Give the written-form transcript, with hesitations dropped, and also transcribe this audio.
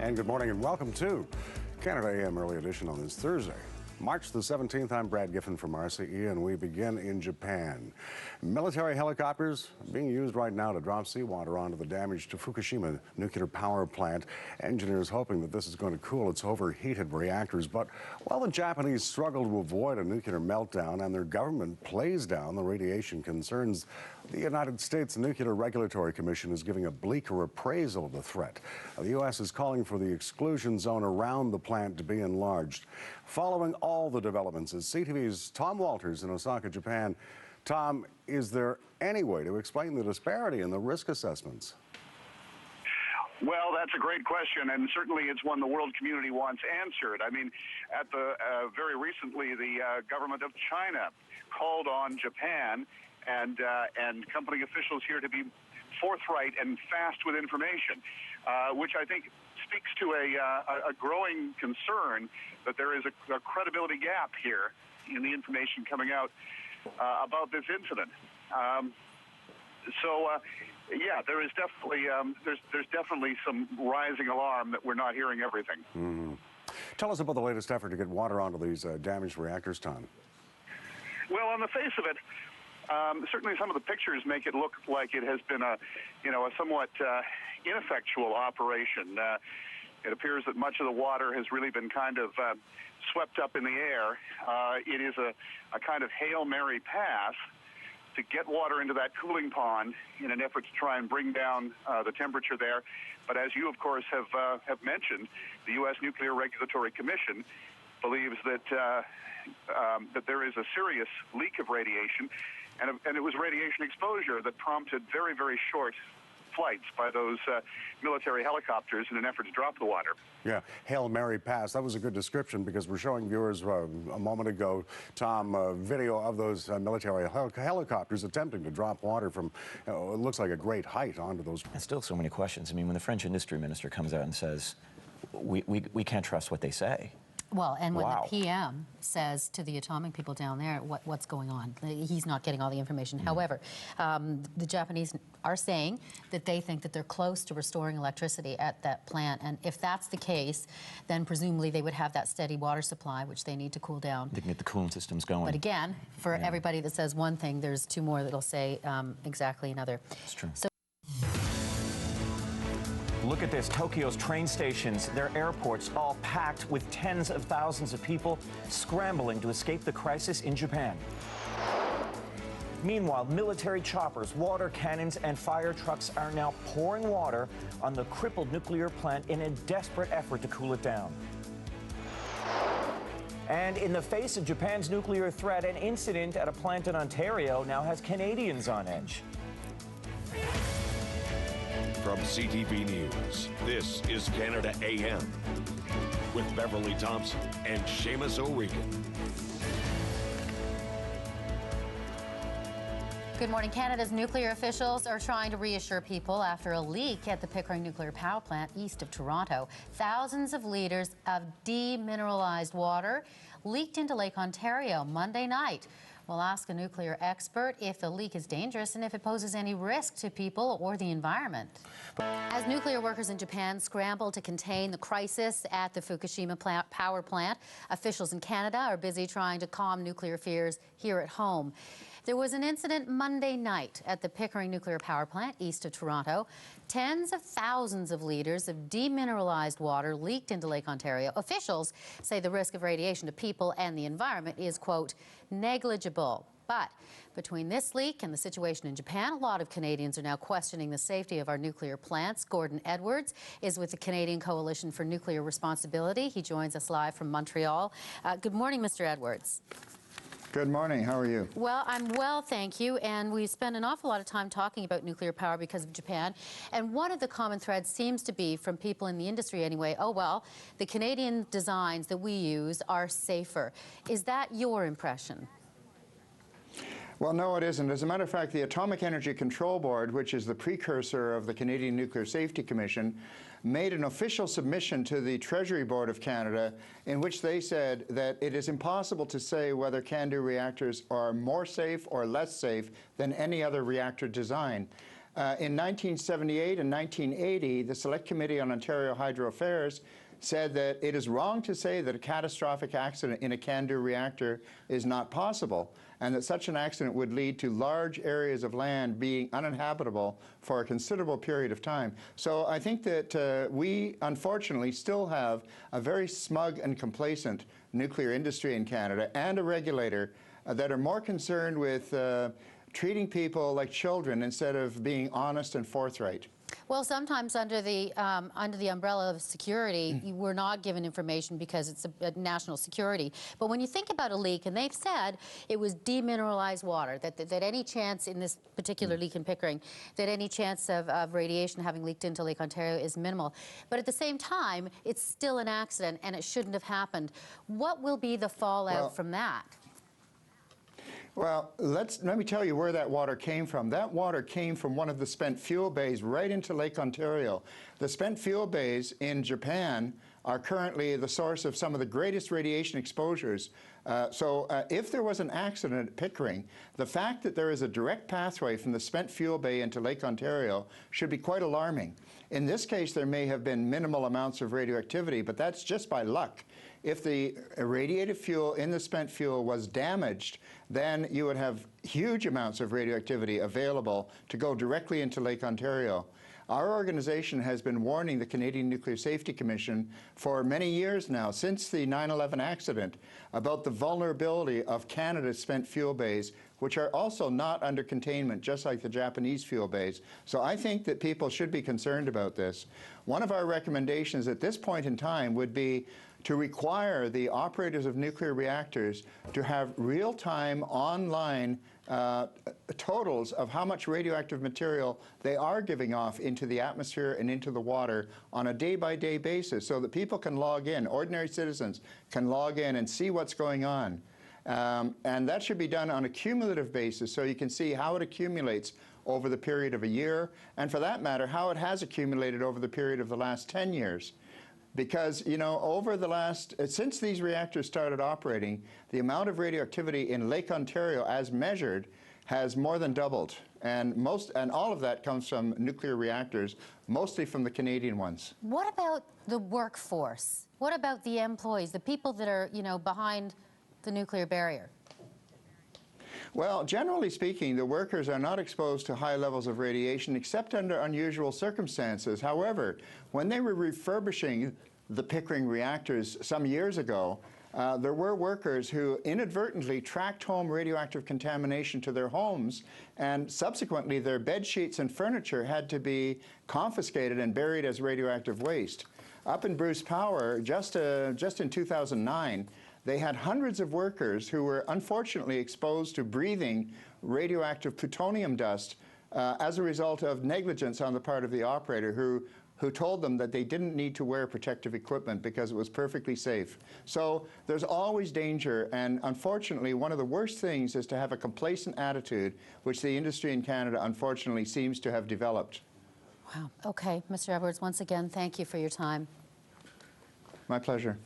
And good morning and welcome to Canada AM Early Edition on this Thursday, March the 17th. I'm Brad Giffen from RCE, and we begin in Japan. Military helicopters being used right now to drop seawater onto the damaged Fukushima nuclear power plant. Engineers hoping that this is going to cool its overheated reactors. But while the Japanese struggle to avoid a nuclear meltdown and their government plays down the radiation concerns, the United States Nuclear Regulatory Commission is giving a bleaker appraisal of the threat. The U.S. is calling for the exclusion zone around the plant to be enlarged. Following all the developments is CTV's Tom Walters in Osaka, Japan. Tom, is there any way to explain the disparity in the risk assessments? Well, that's a great question, and certainly it's one the world community wants answered. I mean, at the very recently, the government of China called on Japan and company officials here to be forthright and fast with information, which I think speaks to a growing concern that there is a credibility gap here in the information coming out about this incident. Yeah, there is definitely there's definitely some rising alarm that we're not hearing everything. Mm-hmm. Tell us about the latest effort to get water onto these damaged reactors, Tom. Well, on the face of it, certainly some of the pictures make it look like it has been a somewhat ineffectual operation. It appears that much of the water has really been kind of swept up in the air. It is a kind of Hail Mary pass to get water into that cooling pond in an effort to try and bring down the temperature there. But as you, of course, have mentioned, the U.S. Nuclear Regulatory Commission believes that that there is a serious leak of radiation, and it was radiation exposure that prompted very, very short flights by those military helicopters in an effort to drop the water. Yeah, Hail Mary pass. That was a good description, because we're showing viewers a moment ago, Tom, video of those military helicopters attempting to drop water from, it looks like a great height onto those. And still so many questions. I mean, when the French industry minister comes out and says, we can't trust what they say. Well, and when the PM says to the atomic people down there, what's going on? He's not getting all the information. However, the Japanese are saying that they think that they're close to restoring electricity at that plant. And if that's the case, then presumably they would have that steady water supply, which they need to cool down. They can get the cooling systems going. But again, for everybody that says one thing, there's two more that'll say exactly another. That's true. So look at this. Tokyo's train stations, their airports, all packed with tens of thousands of people scrambling to escape the crisis in Japan. Meanwhile, military choppers, water cannons, and fire trucks are now pouring water on the crippled nuclear plant in a desperate effort to cool it down. And in the face of Japan's nuclear threat, an incident at a plant in Ontario now has Canadians on edge. From CTV News, this is Canada AM with Beverly Thompson and Seamus O'Regan. Good morning. Canada's nuclear officials are trying to reassure people after a leak at the Pickering nuclear power plant east of Toronto. Thousands of liters of demineralized water leaked into Lake Ontario Monday night. We'll ask a nuclear expert if the leak is dangerous and if it poses any risk to people or the environment. As nuclear workers in Japan scramble to contain the crisis at the Fukushima power plant, officials in Canada are busy trying to calm nuclear fears here at home. There was an incident Monday night at the Pickering nuclear power plant east of Toronto. Tens of thousands of liters of demineralized water leaked into Lake Ontario. Officials say the risk of radiation to people and the environment is, quote, negligible. But between this leak and the situation in Japan, a lot of Canadians are now questioning the safety of our nuclear plants. Gordon Edwards is with the Canadian Coalition for Nuclear Responsibility. He joins us live from Montreal. Good morning, Mr. Edwards. Good morning. How are you? Well, I'm well, thank you. And we spend an awful lot of time talking about nuclear power because of Japan. And one of the common threads seems to be, from people in the industry anyway, oh, well, the Canadian designs that we use are safer. Is that your impression? Well, no, it isn't. As a matter of fact, the Atomic Energy Control Board, which is the precursor of the Canadian Nuclear Safety Commission, made an official submission to the Treasury Board of Canada in which they said that it is impossible to say whether CANDU reactors are more safe or less safe than any other reactor design. In 1978 and 1980, the Select Committee on Ontario Hydro Affairs said that it is wrong to say that a catastrophic accident in a CANDU reactor is not possible, and that such an accident would lead to large areas of land being uninhabitable for a considerable period of time. So I think that we, unfortunately, still have a very smug and complacent nuclear industry in Canada and a regulator that are more concerned with treating people like children instead of being honest and forthright. Well, sometimes under the umbrella of security, we're not given information because it's a national security. But when you think about a leak, and they've said it was demineralized water, that any chance in this particular leak in Pickering, that any chance of radiation having leaked into Lake Ontario is minimal. But at the same time, it's still an accident, and it shouldn't have happened. What will be the fallout from that? Well, let me tell you where that water came from. That water came from one of the spent fuel bays right into Lake Ontario. The spent fuel bays in Japan are currently the source of some of the greatest radiation exposures. So if there was an accident at Pickering, the fact that there is a direct pathway from the spent fuel bay into Lake Ontario should be quite alarming. In this case, there may have been minimal amounts of radioactivity, but that's just by luck. If the irradiated fuel in the spent fuel was damaged, then you would have huge amounts of radioactivity available to go directly into Lake Ontario. Our organization has been warning the Canadian Nuclear Safety Commission for many years now, since the 9/11 accident, about the vulnerability of Canada's spent fuel bays, which are also not under containment, just like the Japanese fuel bays. So I think that people should be concerned about this. One of our recommendations at this point in time would be to require the operators of nuclear reactors to have real-time online totals of how much radioactive material they are giving off into the atmosphere and into the water on a day-by-day basis, so that people can log in, ordinary citizens can log in and see what's going on. And that should be done on a cumulative basis, so you can see how it accumulates over the period of a year, and for that matter, how it has accumulated over the period of the last 10 years. Because, you know, over the last, since these reactors started operating, the amount of radioactivity in Lake Ontario, as measured, has more than doubled. And all of that comes from nuclear reactors, mostly from the Canadian ones. What about the workforce? What about the employees, the people that are, you know, behind the nuclear barrier? Well, generally speaking, the workers are not exposed to high levels of radiation except under unusual circumstances. However, when they were refurbishing the Pickering reactors some years ago, there were workers who inadvertently tracked home radioactive contamination to their homes, and subsequently their bed sheets and furniture had to be confiscated and buried as radioactive waste. Up in Bruce Power, just in 2009, they had hundreds of workers who were unfortunately exposed to breathing radioactive plutonium dust as a result of negligence on the part of the operator who told them that they didn't need to wear protective equipment because it was perfectly safe. So there's always danger, and unfortunately one of the worst things is to have a complacent attitude, which the industry in Canada unfortunately seems to have developed. Wow. Okay, Mr. Edwards, once again, thank you for your time. My pleasure.